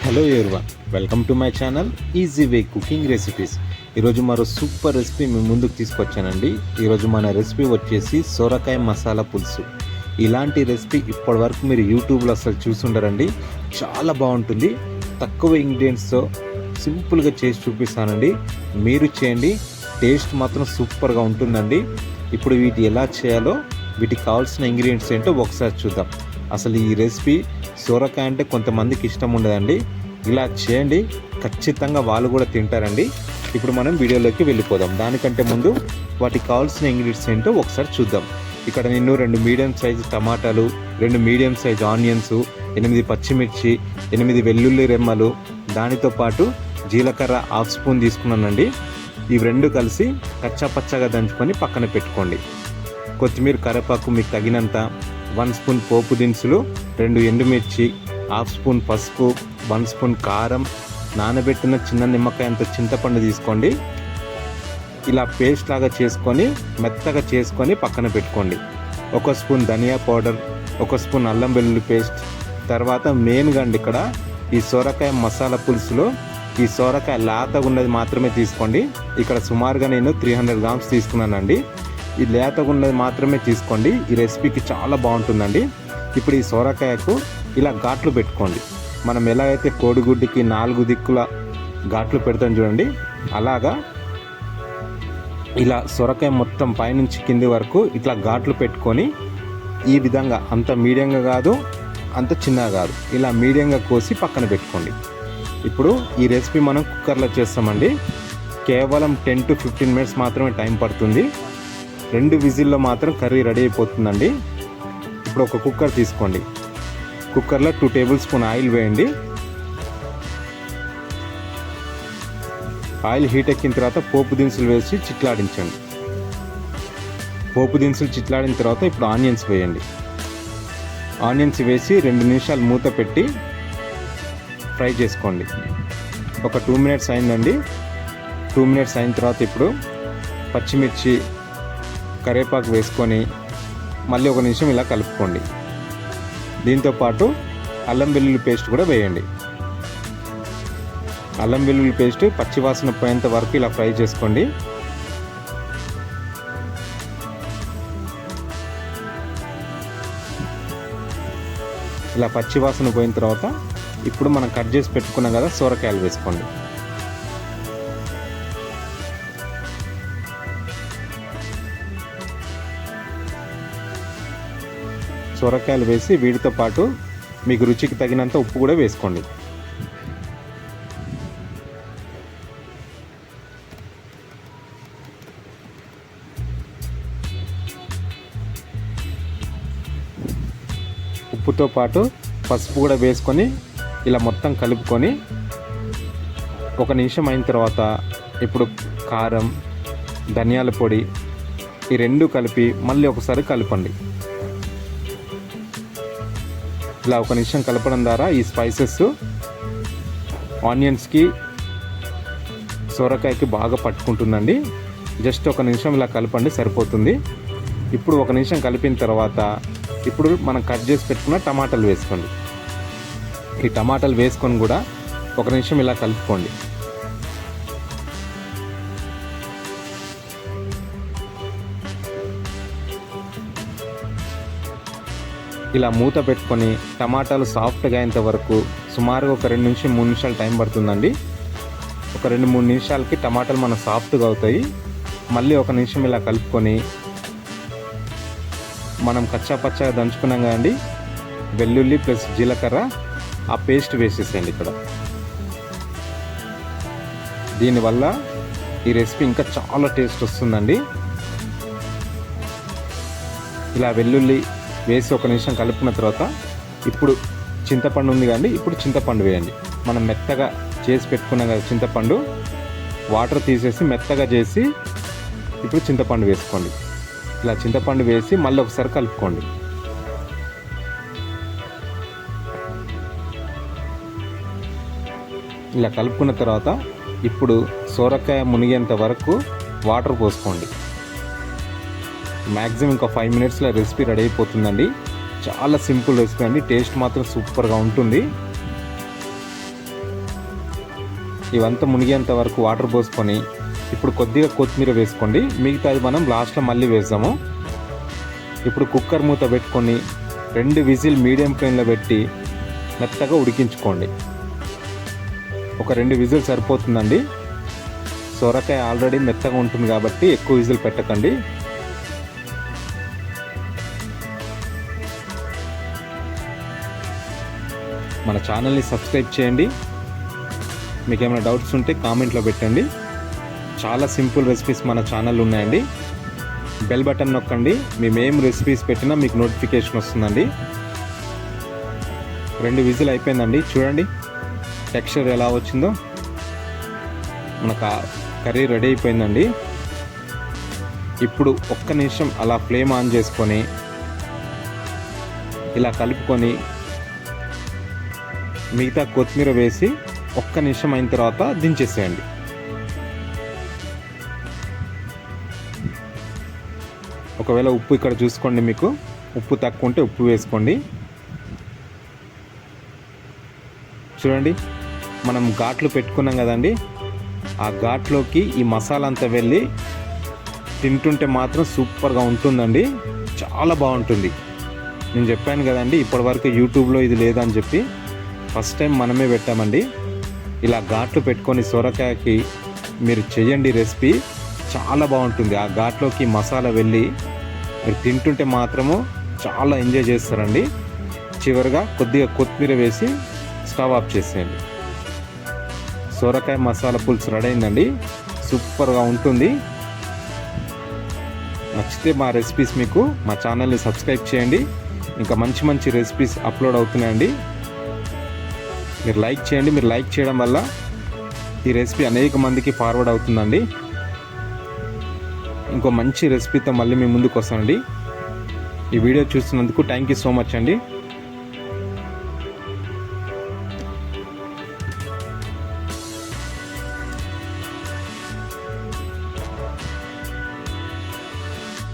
Hello everyone, welcome to my channel easy way cooking recipes. ఈరోజు మరో super recipe మీ ముందుకు తీసుకొచ్చానండి. ఈరోజు మన రెసిపీ వచ్చేసి సొరకాయ మసాలా పులుసు. ఇలాంటి రెసిపీ ఇప్పటివరకు మీరు యూట్యూబ్లో అసలు చూసుండరండి. చాలా బాగుంటుంది. తక్కువ ఇంగ్రీడియంట్స్తో సింపుల్గా చేసి చూపిస్తానండి. మీరు చేయండి, టేస్ట్ మాత్రం సూపర్గా ఉంటుందండి. ఇప్పుడు వీటి ఎలా చేయాలో, వీటికి కావాల్సిన ఇంగ్రీడియంట్స్ ఏంటో ఒకసారి చూద్దాం. అసలు ఈ రెసిపీ సొరకాయ అంటే కొంతమందికి ఇష్టం ఉండదండి. ఇలా చేయండి, ఖచ్చితంగా వాళ్ళు కూడా తింటారండి. ఇప్పుడు మనం వీడియోలోకి వెళ్ళిపోదాం. దానికంటే ముందు వాటికి కావాల్సిన ఇంగ్రీడియంట్స్ ఏంటో ఒకసారి చూద్దాం. ఇక్కడ నేను 2 మీడియం సైజు టమాటాలు, 2 మీడియం సైజు ఆనియన్స్, 8 పచ్చిమిర్చి, 8 వెల్లుల్లి రెమ్మలు, దానితో పాటు జీలకర్ర 1/2 స్పూన్ తీసుకున్నానండి. ఇవి 2 కలిసి కచ్చా పచ్చగా దంచుకొని పక్కన పెట్టుకోండి. కొత్తిమీర, కరివేపాకు మీకు తగినంత, 1 స్పూన్ పోపు దినుసులు, 2 ఎండుమిర్చి, 1/2 స్పూన్ పసుపు, 1 స్పూన్ కారం, నానబెట్టిన చిన్న నిమ్మకాయ అంత చింతపండు తీసుకోండి. ఇలా పేస్ట్ లాగా చేసుకొని మెత్తగా చేసుకొని పక్కన పెట్టుకోండి. 1 స్పూన్ ధనియా పౌడర్, 1 స్పూన్ అల్లం వెల్లుల్లి పేస్ట్. తర్వాత మెయిన్గా అండి, ఇక్కడ ఈ సొరకాయ మసాలా పులుసులో ఈ సొరకాయ లేతగా ఉన్నది మాత్రమే తీసుకోండి. ఇక్కడ సుమారుగా నేను 300 గ్రామ్స్ తీసుకున్నానండి. ఈ లేతగా ఉన్నది మాత్రమే తీసుకోండి. ఈ రెసిపీకి చాలా బాగుంటుందండి. ఇప్పుడు ఈ సొరకాయకు ఇలా ఘాట్లు పెట్టుకోండి. మనం ఎలా అయితే కోడిగుడ్డుకి 4 దిక్కుల ఘాట్లు పెడతాం చూడండి, అలాగా ఇలా సొరకాయ మొత్తం పైనుంచి కింది వరకు ఇట్లా ఘాట్లు పెట్టుకొని ఈ విధంగా, అంత మీడియంగా కాదు అంత చిన్నగా కాదు, ఇలా మీడియంగా కోసి పక్కన పెట్టుకోండి. ఇప్పుడు ఈ రెసిపీ మనం కుక్కర్లో చేస్తామండి. కేవలం 10 to 15 మినిట్స్ మాత్రమే టైం పడుతుంది. 2 విజిల్లో మాత్రం కర్రీ రెడీ అయిపోతుందండి. ఇప్పుడు ఒక కుక్కర్ తీసుకోండి. కుక్కర్లో 2 టేబుల్ స్పూన్ ఆయిల్ వేయండి. ఆయిల్ హీట్ ఎక్కిన తర్వాత పోపు దినుసులు వేసి చిట్లాడించండి. పోపు దినుసులు చిట్లాడిన తర్వాత ఇప్పుడు ఆనియన్స్ వేయండి. ఆనియన్స్ వేసి 2 నిమిషాలు మూత పెట్టి ఫ్రై చేసుకోండి. ఒక 2 మినిట్స్ అయిందండి. 2 మినిట్స్ అయిన తర్వాత ఇప్పుడు పచ్చిమిర్చి, కరివేపాకు వేసుకొని మళ్ళీ 1 నిమిషం ఇలా కలుపుకోండి. దీంతోపాటు అల్లం వెల్లుల్లి పేస్ట్ కూడా వేయండి. అల్లం వెల్లుల్లి పేస్ట్ పచ్చివాసన పోయేంత వరకు ఇలా ఫ్రై చేసుకోండి. ఇలా పచ్చివాసన పోయిన తర్వాత ఇప్పుడు మనం కట్ చేసి పెట్టుకున్నాం కదా సొరకాయలు వేసుకోండి. సొరకాయలు వేసి వీటితో పాటు మీకు రుచికి తగినంత ఉప్పు కూడా వేసుకోండి. ఉప్పుతో పాటు పసుపు కూడా వేసుకొని ఇలా మొత్తం కలుపుకొని 1 నిమిషం అయిన తర్వాత ఇప్పుడు కారం, ధనియాల పొడి ఈ 2 కలిపి మళ్ళీ ఒకసారి కలపండి. ఇలా 1 నిమిషం కలపడం ద్వారా ఈ స్పైసెస్ ఆనియన్స్కి, సొరకాయకి బాగా పట్టుకుంటుందండి. జస్ట్ 1 నిమిషం ఇలా కలపండి, సరిపోతుంది. ఇప్పుడు 1 నిమిషం కలిపిన తర్వాత ఇప్పుడు మనం కట్ చేసి పెట్టుకున్న టమాటాలు వేసుకోండి. ఈ టమాటాలు వేసుకొని కూడా 1 నిమిషం ఇలా కలుపుకోండి. ఇలా మూత పెట్టుకొని టమాటాలు సాఫ్ట్గా అయ్యేంత వరకు సుమారుగా ఒక 2 నుంచి 3 నిమిషాలు టైం పడుతుందండి. ఒక 2-3 నిమిషాలకి టమాటాలు మన సాఫ్ట్గా అవుతాయి. మళ్ళీ 1 నిమిషం ఇలా కలుపుకొని మనం కచ్చా పచ్చగా దంచుకున్నాం కదండి, వెల్లుల్లి ప్లస్ జీలకర్ర ఆ పేస్ట్ వేసేసేయండి ఇక్కడ. దీనివల్ల ఈ రెసిపీ ఇంకా చాలా టేస్ట్ వస్తుందండి. ఇలా వెల్లుల్లి వేసి 1 నిమిషం కలుపుకున్న తర్వాత ఇప్పుడు చింతపండు ఉంది కదండి, ఇప్పుడు చింతపండు వేయండి. మనం మెత్తగా చేసి పెట్టుకున్నాం కదా చింతపండు, వాటర్ తీసేసి మెత్తగా చేసి ఇప్పుడు చింతపండు వేసుకోండి. ఇలా చింతపండు వేసి మళ్ళీ ఒకసారి కలుపుకోండి. ఇలా కలుపుకున్న తర్వాత ఇప్పుడు సొరకాయ మునిగేంత వరకు వాటర్ పోసుకోండి. మ్యాక్సిమం ఇంకా 5 మినిట్స్లో రెసిపీ రెడీ అయిపోతుందండి. చాలా సింపుల్ రెసిపీ అండి. టేస్ట్ మాత్రం సూపర్గా ఉంటుంది. ఇవంతా మునిగేంత వరకు వాటర్ పోసుకొని ఇప్పుడు కొద్దిగా కొత్తిమీర వేసుకోండి. మిగతాది మనం లాస్ట్లో మళ్ళీ వేద్దాము. ఇప్పుడు కుక్కర్ మూత పెట్టుకొని 2 విజిల్ మీడియం ఫ్లేమ్లో పెట్టి మెత్తగా ఉడికించుకోండి. ఒక 2 విజిల్ సరిపోతుందండి. సొరకాయ ఆల్రెడీ మెత్తగా ఉంటుంది కాబట్టి ఎక్కువ విజిల్ పెట్టకండి. మన ఛానల్ని సబ్స్క్రైబ్ చేయండి. మీకు ఏమైనా డౌట్స్ ఉంటే కామెంట్లో పెట్టండి. చాలా సింపుల్ రెసిపీస్ మన ఛానల్ ఉన్నాయండి. బెల్ బటన్ నొక్కండి. మేమేం రెసిపీస్ పెట్టినా మీకు నోటిఫికేషన్ వస్తుందండి. 2 విజిల్ అయిపోయిందండి. చూడండి టెక్స్చర్ ఎలా వచ్చిందో. మనకు కర్రీ రెడీ అయిపోయిందండి. ఇప్పుడు ఒక్క నిమిషం అలా ఫ్లేమ్ ఆన్ చేసుకొని ఇలా కలుపుకొని మిగతా కొత్తిమీర వేసి ఒక్క నిమిషం అయిన తర్వాత దించేసేయండి. ఒకవేళ ఉప్పు ఇక్కడ చూసుకోండి, మీకు ఉప్పు తక్కువ ఉంటే ఉప్పు వేసుకోండి. చూడండి మనం ఘాట్లు పెట్టుకున్నాం కదండి, ఆ ఘాట్లోకి ఈ మసాలా అంతా వెళ్ళి తింటుంటే మాత్రం సూపర్గా ఉంటుందండి. చాలా బాగుంటుంది. నేను చెప్పాను కదండి ఇప్పటివరకు యూట్యూబ్లో ఇది లేదని చెప్పి, ఫస్ట్ టైం మనమే పెట్టామండి. ఇలా ఘాట్లు పెట్టుకొని సొరకాయకి మీరు చేయండి రెసిపీ, చాలా బాగుంటుంది. ఆ ఘాట్లోకి మసాలా వెళ్ళి మీరు తింటుంటే మాత్రము చాలా ఎంజాయ్ చేస్తారండి. చివరిగా కొద్దిగా కొత్తిమీర వేసి స్టవ్ ఆఫ్ చేసేయండి. సొరకాయ మసాలా పులుసు రెడీ అయిందండి. సూపర్గా ఉంటుంది. నచ్చితే మా రెసిపీస్ మీకు మా ఛానల్ని సబ్స్క్రైబ్ చేయండి. ఇంకా మంచి మంచి రెసిపీస్ అప్లోడ్ అవుతున్నాయండి. మీరు లైక్ చేయండి. మీరు లైక్ చేయడం వల్ల ఈ రెసిపీ అనేక మందికి ఫార్వర్డ్ అవుతుందండి. ఇంకో మంచి రెసిపీతో మళ్ళీ మీ ముందుకు వస్తానండి. ఈ వీడియో చూస్తున్నందుకు థ్యాంక్ యూ సో మచ్ అండి.